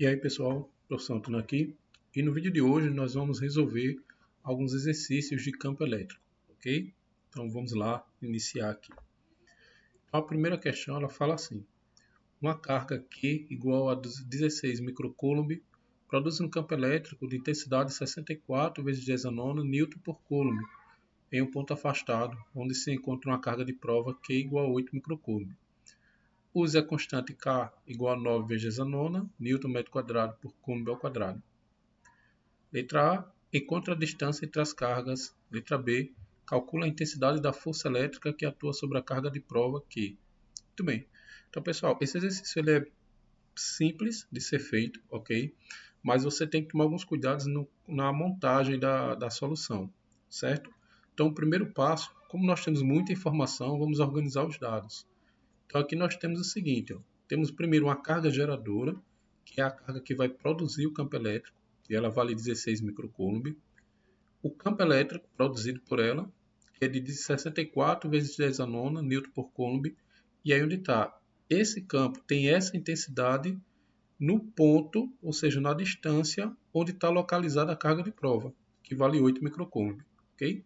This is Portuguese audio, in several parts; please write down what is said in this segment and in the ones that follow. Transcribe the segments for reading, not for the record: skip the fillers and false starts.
E aí pessoal, professor Antônio aqui, e no vídeo de hoje nós vamos resolver alguns exercícios de campo elétrico, ok? Então vamos lá iniciar aqui. Então, a primeira questão ela fala assim: uma carga Q igual a 16 microcoulomb produz um campo elétrico de intensidade 64 vezes 10 a nona newton por coulomb em um ponto afastado, onde se encontra uma carga de prova Q igual a 8 microcoulomb. Use a constante K igual a 9 vezes a nona, Newton metro quadrado por coulomb ao quadrado. Letra A. Encontre a distância entre as cargas. Letra B. Calcula a intensidade da força elétrica que atua sobre a carga de prova Q. Muito bem. Então, pessoal, esse exercício ele é simples de ser feito, ok? Mas você tem que tomar alguns cuidados na montagem da solução, certo? Então, o primeiro passo, como nós temos muita informação, vamos organizar os dados. Então aqui nós temos o seguinte, ó. Temos primeiro uma carga geradora, que é a carga que vai produzir o campo elétrico, e ela vale 16 microcoulomb. O campo elétrico produzido por ela, que é de 64 vezes 10 a nona newton por coulomb, e aí onde está? Esse campo tem essa intensidade no ponto, ou seja, na distância onde está localizada a carga de prova, que vale 8 microcoulomb, ok?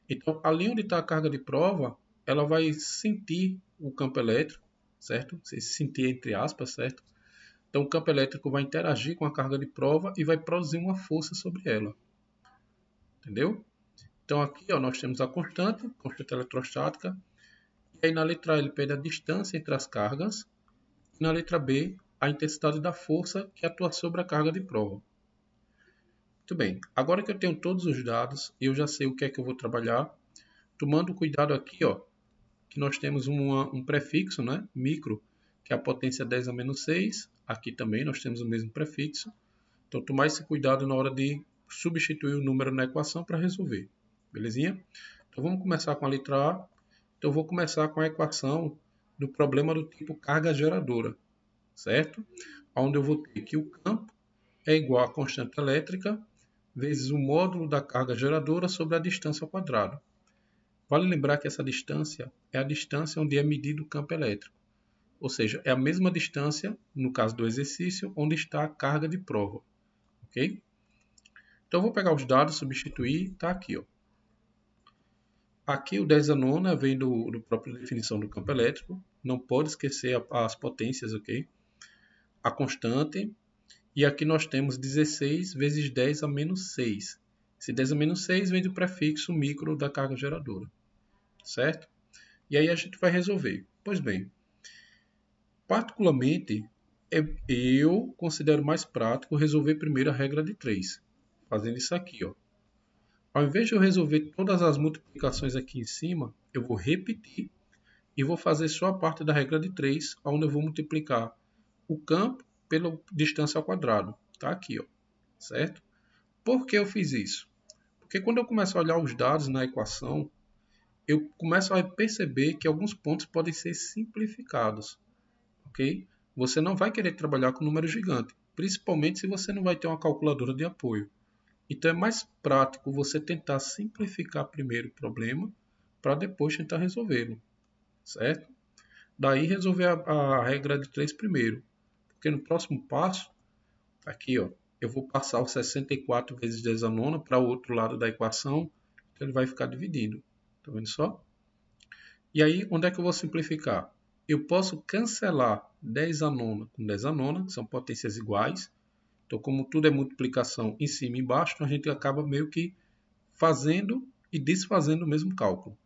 Então, ali onde está a carga de prova, ela vai sentir o campo elétrico, certo? Se sentir entre aspas, certo? Então, o campo elétrico vai interagir com a carga de prova e vai produzir uma força sobre ela, entendeu? Então, aqui ó, nós temos a constante eletrostática, e aí na letra A ele pede a distância entre as cargas, e na letra B, a intensidade da força que atua sobre a carga de prova. Muito bem, agora que eu tenho todos os dados e eu já sei o que é que eu vou trabalhar, tomando cuidado aqui, ó, que nós temos um prefixo, né, micro, que é a potência 10 a menos 6. Aqui também nós temos o mesmo prefixo. Então, tomar esse cuidado na hora de substituir o número na equação para resolver. Belezinha? Então, vamos começar com a letra A. Então, eu vou começar com a equação do problema do tipo carga geradora, certo? Onde eu vou ter que o campo é igual à constante elétrica vezes o módulo da carga geradora sobre a distância ao quadrado. Vale lembrar que essa distância é a distância onde é medido o campo elétrico. Ou seja, é a mesma distância, no caso do exercício, onde está a carga de prova. Ok? Então, eu vou pegar os dados, substituir, está aqui. Ó. Aqui o 10 a nona vem do própria definição do campo elétrico. Não pode esquecer as potências, ok? A constante. E aqui nós temos 16 vezes 10 a menos 6. Esse 10 a menos 6 vem do prefixo micro da carga geradora. Certo? E aí a gente vai resolver. Pois bem, particularmente, eu considero mais prático resolver primeiro a regra de 3. Fazendo isso aqui, ó. Ao invés de eu resolver todas as multiplicações aqui em cima, eu vou repetir e vou fazer só a parte da regra de 3, onde eu vou multiplicar o campo pela distância ao quadrado. Tá aqui, ó. Certo? Por que eu fiz isso? Porque quando eu começo a olhar os dados na equação, eu começo a perceber que alguns pontos podem ser simplificados. Ok? Você não vai querer trabalhar com número gigante, principalmente se você não vai ter uma calculadora de apoio. Então é mais prático você tentar simplificar primeiro o problema para depois tentar resolvê-lo, certo? Daí resolver a regra de 3 primeiro, porque no próximo passo, aqui ó, eu vou passar o 64 vezes 10 a nona para o outro lado da equação, então ele vai ficar dividido. Tá vendo só? E aí, onde é que eu vou simplificar? Eu posso cancelar 10 a nona com 10 a nona, que são potências iguais. Então, como tudo é multiplicação em cima e embaixo, a gente acaba meio que fazendo e desfazendo o mesmo cálculo.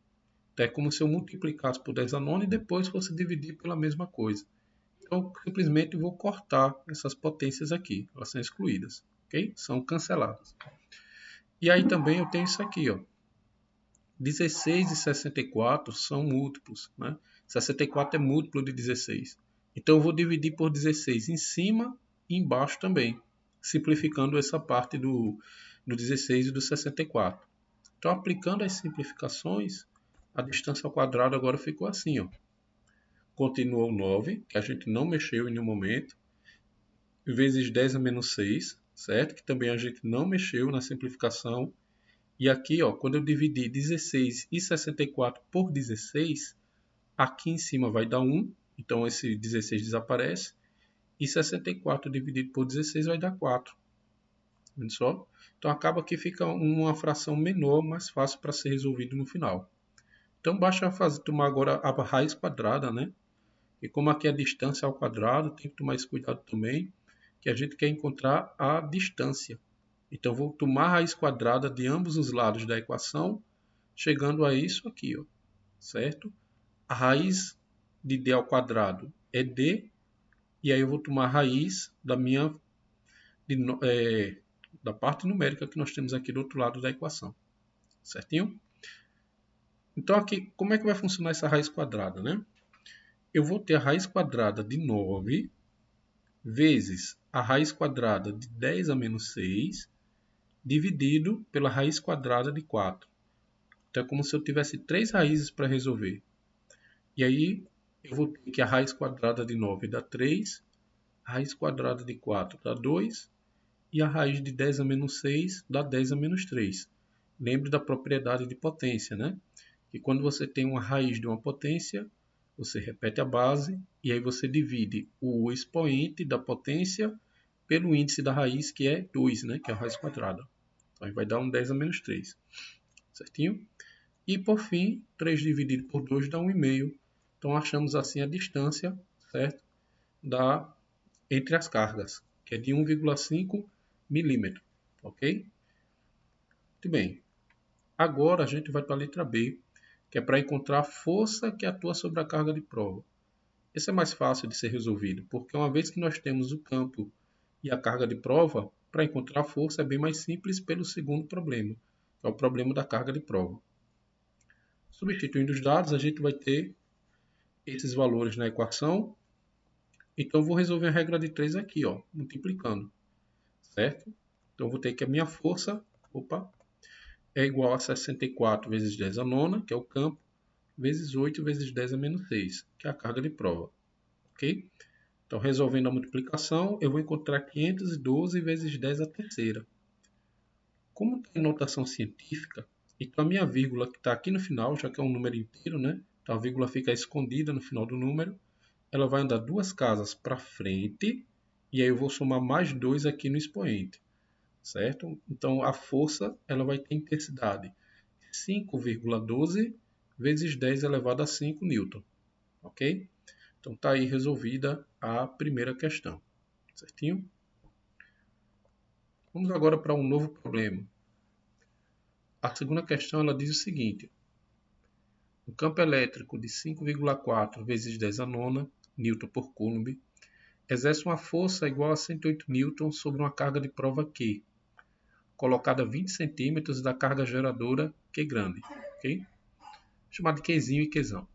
Então, é como se eu multiplicasse por 10 a nona e depois fosse dividir pela mesma coisa. Então, eu simplesmente vou cortar essas potências aqui. Elas são excluídas, ok? São canceladas. E aí também eu tenho isso aqui, ó. 16 e 64 são múltiplos, né? 64 é múltiplo de 16. Então eu vou dividir por 16 em cima e embaixo também, simplificando essa parte do 16 e do 64. Então aplicando as simplificações, a distância ao quadrado agora ficou assim, ó. Continua o 9, que a gente não mexeu em nenhum momento, vezes 10 a menos 6, certo? Que também a gente não mexeu na simplificação. E aqui, ó, quando eu dividir 16 e 64 por 16, aqui em cima vai dar 1, então esse 16 desaparece. E 64 dividido por 16 vai dar 4. Vendo só? Então acaba que fica uma fração menor, mais fácil para ser resolvido no final. Então basta tomar agora a raiz quadrada, né? E como aqui a distância ao quadrado, tem que tomar esse cuidado também, que a gente quer encontrar a distância. Então vou tomar a raiz quadrada de ambos os lados da equação, chegando a isso aqui, ó, certo? A raiz de d ao quadrado é d, e aí eu vou tomar a raiz da minha da parte numérica que nós temos aqui do outro lado da equação, certinho? Então aqui, como é que vai funcionar essa raiz quadrada, né? Eu vou ter a raiz quadrada de 9 vezes a raiz quadrada de 10 a menos 6 dividido pela raiz quadrada de 4. Então é como se eu tivesse 3 raízes para resolver. E aí eu vou ter que a raiz quadrada de 9 dá 3, a raiz quadrada de 4 dá 2 e a raiz de 10 a menos 6 dá 10 a menos 3. Lembre da propriedade de potência, né? Que quando você tem uma raiz de uma potência, você repete a base e aí você divide o expoente da potência pelo índice da raiz, que é 2, né? Que é a raiz quadrada. Então aí vai dar um 10 a menos 3. Certinho? E por fim, 3 dividido por 2 dá 1,5. Então achamos assim a distância, certo? Entre as cargas, que é de 1,5 milímetro. Ok? Muito bem. Agora a gente vai para a letra B, que é para encontrar a força que atua sobre a carga de prova. Esse é mais fácil de ser resolvido, porque uma vez que nós temos o campo e a carga de prova, para encontrar a força é bem mais simples pelo segundo problema, que é o problema da carga de prova. Substituindo os dados, a gente vai ter esses valores na equação. Então, eu vou resolver a regra de 3 aqui, ó, multiplicando, certo? Então, eu vou ter que a minha força é igual a 64 vezes 10 a nona, que é o campo, vezes 8 vezes 10 a menos 6, que é a carga de prova. Ok? Então, resolvendo a multiplicação, eu vou encontrar 512 vezes 10 a terceira. Como tem notação científica, então a minha vírgula que está aqui no final, já que é um número inteiro, né? Então a vírgula fica escondida no final do número. Ela vai andar 2 casas para frente e aí eu vou somar mais 2 aqui no expoente, certo? Então a força ela vai ter intensidade 5,12 vezes 10 elevado a 5 newton, ok? Então está aí resolvida a primeira questão, certinho? Vamos agora para um novo problema. A segunda questão ela diz o seguinte: um campo elétrico de 5,4 vezes 10 a nona newton por coulomb exerce uma força igual a 108 newton sobre uma carga de prova Q, colocada a 20 centímetros da carga geradora Q grande, ok? Chamado de Qzinho e Qzão.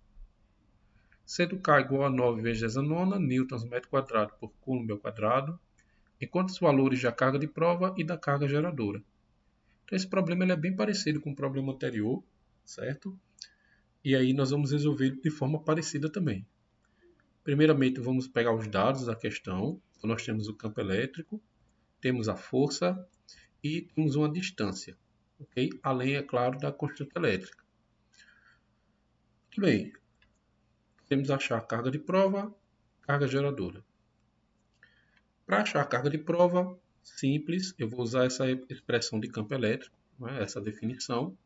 Sendo K igual a 9 vezes 10 a nona newtons metro quadrado por coulomb ao quadrado, enquanto os valores da carga de prova e da carga geradora. Então esse problema ele é bem parecido com o problema anterior, certo? E aí nós vamos resolver de forma parecida também. Primeiramente vamos pegar os dados da questão. Então nós temos o campo elétrico, temos a força e temos uma distância, ok? Além, é claro, da constante elétrica. Muito bem. Temos que achar a carga de prova, carga geradora. Para achar a carga de prova, simples, eu vou usar essa expressão de campo elétrico, né, essa definição,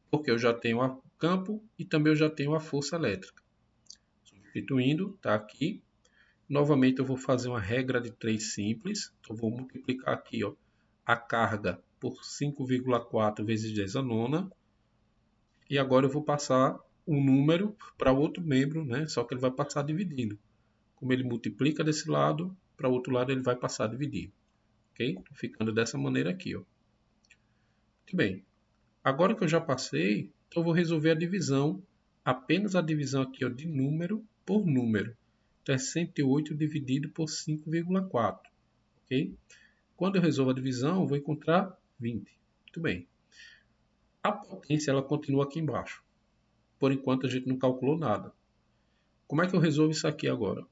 porque eu já tenho o campo e também eu já tenho a força elétrica. Substituindo, está aqui. Novamente eu vou fazer uma regra de 3 simples. Então vou multiplicar aqui, ó, a carga por 5,4 vezes 10 a nona. E agora eu vou passar um número para outro membro, né? Só que ele vai passar dividindo. Como ele multiplica desse lado, para o outro lado ele vai passar dividindo. Ok? Ficando dessa maneira aqui, ó. Muito bem. Agora que eu já passei, então eu vou resolver a divisão. Apenas a divisão aqui, ó, de número por número. Então é 108 dividido por 5,4. Ok? Quando eu resolvo a divisão, eu vou encontrar 20. Muito bem. A potência ela continua aqui embaixo. Por enquanto a gente não calculou nada. Como é que eu resolvo isso aqui agora?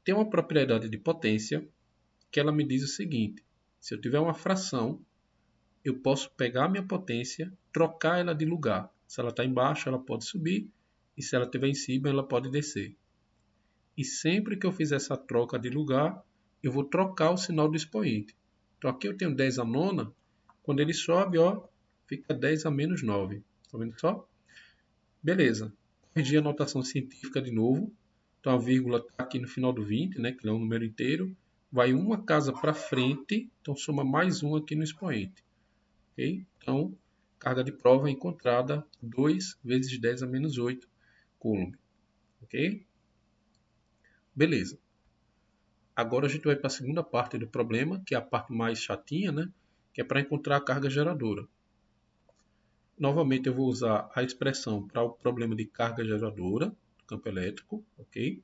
Tem uma propriedade de potência que ela me diz o seguinte: se eu tiver uma fração, eu posso pegar a minha potência, trocar ela de lugar. Se ela está embaixo, ela pode subir, e se ela estiver em cima, ela pode descer. E sempre que eu fizer essa troca de lugar, eu vou trocar o sinal do expoente. Então aqui eu tenho 10 a nona, quando ele sobe, ó, fica 10 a menos 9. Tá vendo só? Beleza. Corrigir a notação científica de novo. Então a vírgula está aqui no final do 20, né, que é um número inteiro. Vai uma casa para frente, então soma mais um aqui no expoente. Okay? Então, carga de prova encontrada 2 vezes 10 a menos 8 Coulomb. Ok? Beleza. Agora a gente vai para a segunda parte do problema, que é a parte mais chatinha, né? Que é para encontrar a carga geradora. Novamente eu vou usar a expressão para o problema de carga geradora do campo elétrico, ok?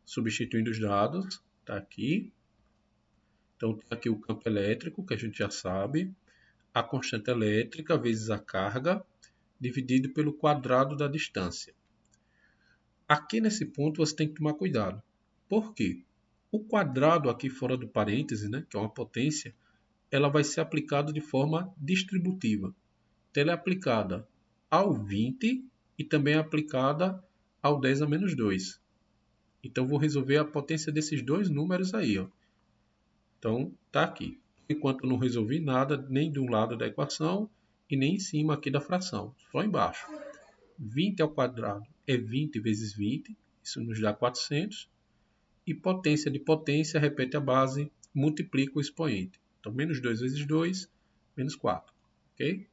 Substituindo os dados, está aqui. Então tem aqui o campo elétrico, que a gente já sabe, a constante elétrica vezes a carga, dividido pelo quadrado da distância. Aqui nesse ponto você tem que tomar cuidado. Por quê? O quadrado aqui fora do parêntese, né, que é uma potência, ela vai ser aplicada de forma distributiva. Então, ela é aplicada ao 20 e também é aplicada ao 10 a menos 2. Então, vou resolver a potência desses dois números aí. Ó. Então, está aqui. Enquanto eu não resolvi nada, nem de um lado da equação e nem em cima aqui da fração, só embaixo. 20 ao quadrado é 20 vezes 20, isso nos dá 400. E potência de potência, repete a base, multiplica o expoente. Então, menos 2 vezes 2, menos 4. Ok?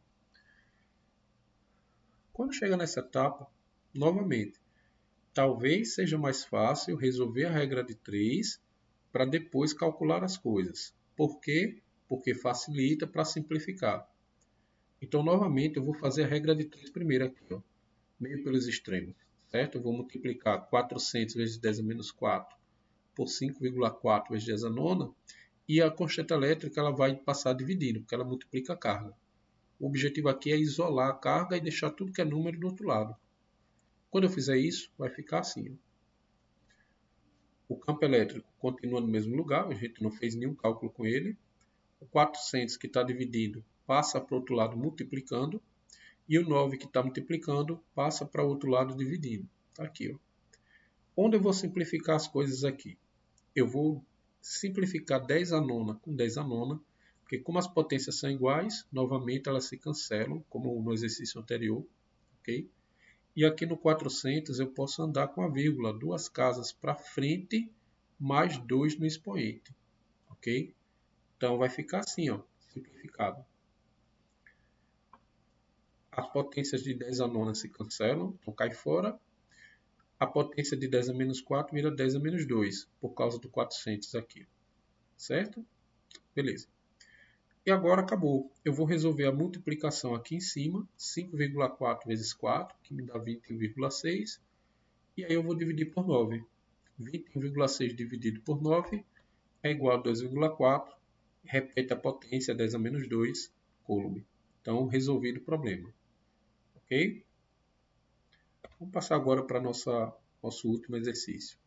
Quando chega nessa etapa, novamente, talvez seja mais fácil resolver a regra de 3 para depois calcular as coisas. Por quê? Porque facilita para simplificar. Então, novamente, eu vou fazer a regra de 3 primeiro aqui, ó, meio pelos extremos. Certo? Eu vou multiplicar 400 vezes 10 a menos 4 por 5,4 vezes 10 a nona, e a constante elétrica ela vai passar dividindo, porque ela multiplica a carga. O objetivo aqui é isolar a carga e deixar tudo que é número do outro lado. Quando eu fizer isso, vai ficar assim. Ó. O campo elétrico continua no mesmo lugar, a gente não fez nenhum cálculo com ele. O 400 que está dividido passa para o outro lado multiplicando, e o 9 que está multiplicando passa para o outro lado dividindo. Está aqui. Ó. Onde eu vou simplificar as coisas aqui? Eu vou simplificar 10 a nona com 10 a nona, porque como as potências são iguais, novamente elas se cancelam, como no exercício anterior. Okay? E aqui no 400 eu posso andar com a vírgula, duas casas para frente, mais 2 no expoente. Ok? Então vai ficar assim, ó, simplificado. As potências de 10 a nona se cancelam, então cai fora. A potência de 10 a menos 4 vira 10 a menos 2, por causa do 400 aqui. Certo? Beleza. E agora acabou. Eu vou resolver a multiplicação aqui em cima, 5,4 vezes 4, que me dá 21,6. E aí eu vou dividir por 9. 21,6 dividido por 9 é igual a 2,4. Repete a potência, 10 a menos 2, Coulomb. Então, resolvido o problema. Ok? Vamos passar agora para nosso último exercício.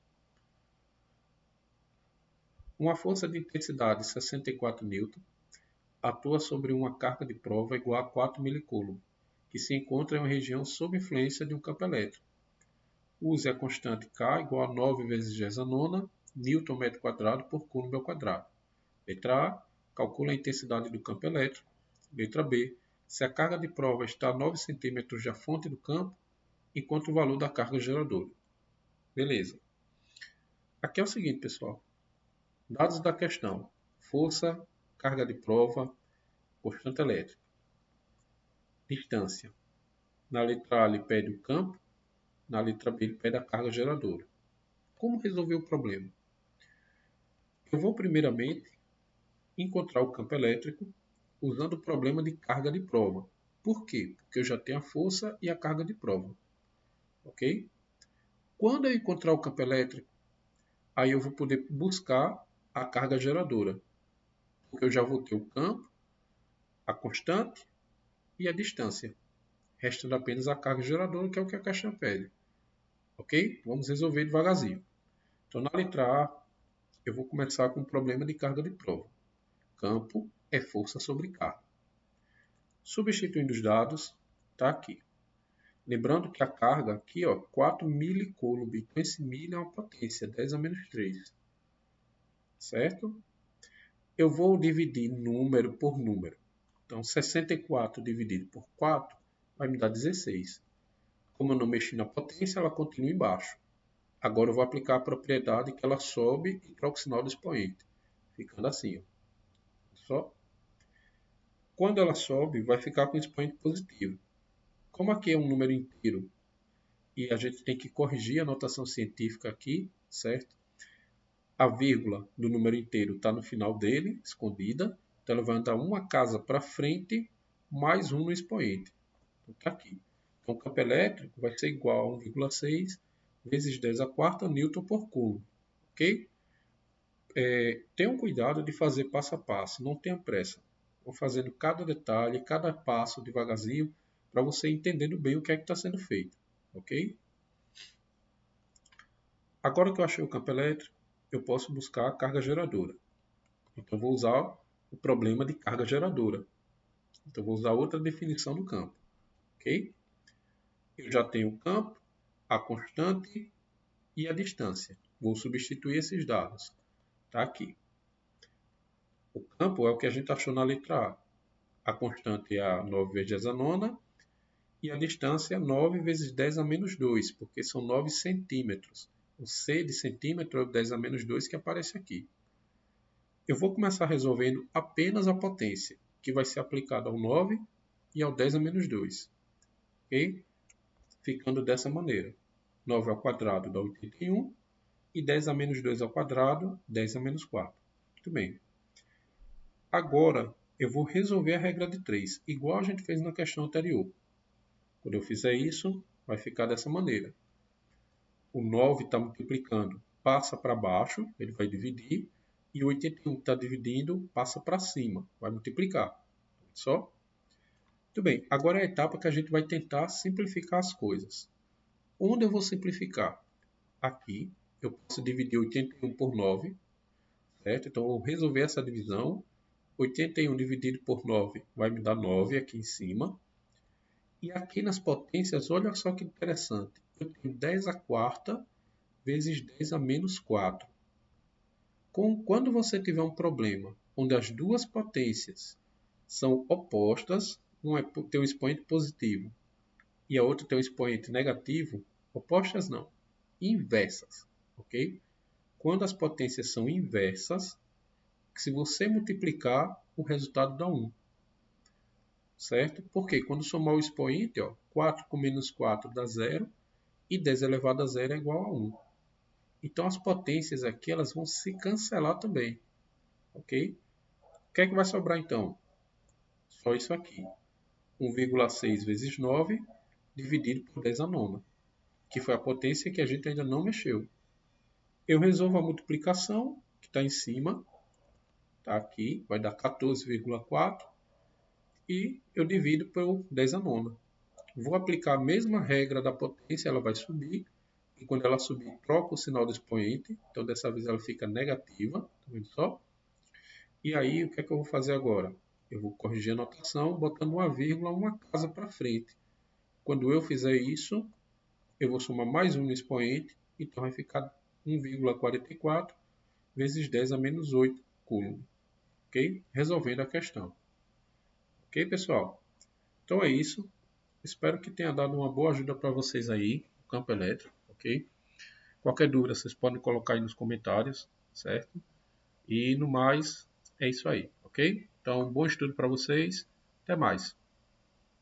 Uma força de intensidade 64 N atua sobre uma carga de prova igual a 4 milicoulomb, que se encontra em uma região sob influência de um campo elétrico. Use a constante K igual a 9 vezes 10 a nona, Newton metro quadrado por Coulomb ao quadrado. Letra A, calcula a intensidade do campo elétrico. Letra B, se a carga de prova está a 9 cm da fonte do campo, enquanto o valor da carga geradora. Beleza. Aqui é o seguinte, pessoal. Dados da questão. Força, carga de prova, constante elétrica. Distância. Na letra A ele pede o campo, na letra B ele pede a carga geradora. Como resolver o problema? Eu vou primeiramente encontrar o campo elétrico usando o problema de carga de prova. Por quê? Porque eu já tenho a força e a carga de prova. Ok? Quando eu encontrar o campo elétrico, aí eu vou poder buscar a carga geradora. Porque eu já vou ter o campo, a constante e a distância. Restando apenas a carga geradora, que é o que a questão pede. Ok? Vamos resolver devagarzinho. Então, na letra A, eu vou começar com o problema de carga de prova. Campo é força sobre carga. Substituindo os dados, está aqui. Lembrando que a carga aqui, ó, 4 milicoulomb. Então esse milho é uma potência, 10 a menos 3. Certo? Eu vou dividir número por número. Então 64 dividido por 4 vai me dar 16. Como eu não mexi na potência, ela continua embaixo. Agora eu vou aplicar a propriedade que ela sobe e troca o sinal do expoente. Ficando assim, ó. Só. Quando ela sobe, vai ficar com o expoente positivo. Como aqui é um número inteiro e a gente tem que corrigir a notação científica aqui, certo? A vírgula do número inteiro está no final dele, escondida. Então ela vai andar uma casa para frente, mais 1 no expoente. Então está aqui. Então o campo elétrico vai ser igual a 1,6 vezes 10 a quarta Newton por Coulomb. Ok? Tenham cuidado de fazer passo a passo, não tenha pressa. Vou fazendo cada detalhe, cada passo devagarzinho, para você entendendo bem o que é que está sendo feito. Ok? Agora que eu achei o campo elétrico, eu posso buscar a carga geradora. Então vou usar o problema de carga geradora. Então vou usar outra definição do campo. Ok? Eu já tenho o campo, a constante e a distância. Vou substituir esses dados. Está aqui. O campo é o que a gente achou na letra A. A constante é a 9 vezes 10 a nona e a distância é 9 vezes 10 a menos 2, porque são 9 centímetros. O C de centímetro é o 10 a menos 2 que aparece aqui. Eu vou começar resolvendo apenas a potência, que vai ser aplicada ao 9 e ao 10 a menos 2. Ok? Ficando dessa maneira. 9 ao quadrado dá 81 e 10 a menos 2 ao quadrado, 10 a menos 4. Muito bem. Agora, eu vou resolver a regra de 3, igual a gente fez na questão anterior. Quando eu fizer isso, vai ficar dessa maneira. O 9 está multiplicando, passa para baixo, ele vai dividir, e o 81 que está dividindo, passa para cima, vai multiplicar. Só? Muito bem, agora é a etapa que a gente vai tentar simplificar as coisas. Onde eu vou simplificar? Aqui, eu posso dividir 81 por 9, certo? Então, eu vou resolver essa divisão. 81 dividido por 9 vai me dar 9 aqui em cima. E aqui nas potências, olha só que interessante. Eu tenho 10 a quarta vezes 10 a menos 4. Quando você tiver um problema onde as duas potências são opostas, uma tem um expoente positivo e a outra tem um expoente negativo, opostas não, inversas, ok? Quando as potências são inversas, se você multiplicar, o resultado dá 1. Certo? Porque quando somar o expoente, ó, 4 com menos 4 dá 0 e 10 elevado a 0 é igual a 1. Então as potências aqui elas vão se cancelar também. Ok? O que é que vai sobrar então? Só isso aqui. 1,6 vezes 9 dividido por 10 a nona, que foi a potência que a gente ainda não mexeu. Eu resolvo a multiplicação, que está em cima, está aqui, vai dar 14,4 e eu divido por 10 a nona. Vou aplicar a mesma regra da potência, ela vai subir. E quando ela subir, troca o sinal do expoente. Então, dessa vez ela fica negativa. Tá vendo só? E aí, o que é que eu vou fazer agora? Eu vou corrigir a notação, botando uma vírgula, uma casa para frente. Quando eu fizer isso, eu vou somar mais um no expoente. Então, vai ficar 1,44 vezes 10 a menos 8 Coulomb. Ok? Resolvendo a questão. Ok, pessoal? Então, é isso. Espero que tenha dado uma boa ajuda para vocês aí, no campo elétrico, ok? Qualquer dúvida, vocês podem colocar aí nos comentários, certo? E no mais, é isso aí, ok? Então, bom estudo para vocês. Até mais.